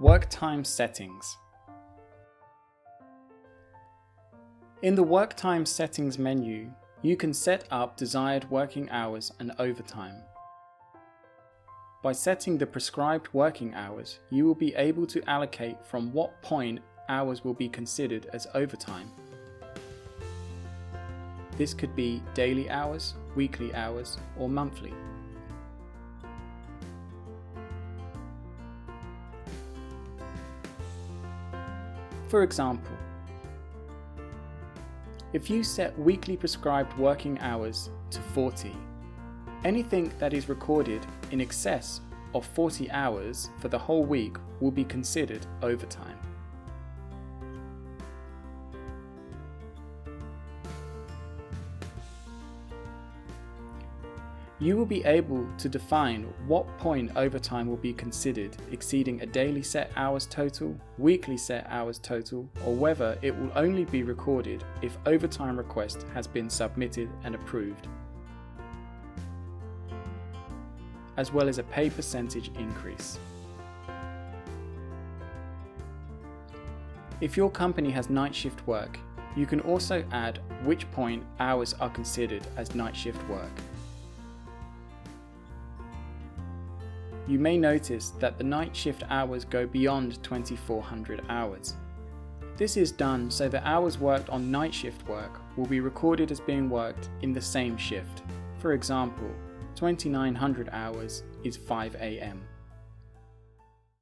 Work time settings. In the Work Time Settings menu, you can set up desired working hours and overtime. By setting the prescribed working hours, you will be able to allocate from what point hours will be considered as overtime. This could be daily hours, weekly hours, or monthly. For example, if you set weekly prescribed working hours to 40, anything that is recorded in excess of 40 hours for the whole week will be considered overtime. You will be able to define what point overtime will be considered exceeding a daily set hours total, weekly set hours total, or whether it will only be recorded if overtime request has been submitted and approved, as well as a pay percentage increase. If your company has night shift work, you can also add which point hours are considered as night shift work. You may notice that the night shift hours go beyond 2400 hours. This is done so that hours worked on night shift work will be recorded as being worked in the same shift. For example, 2900 hours is 5 AM.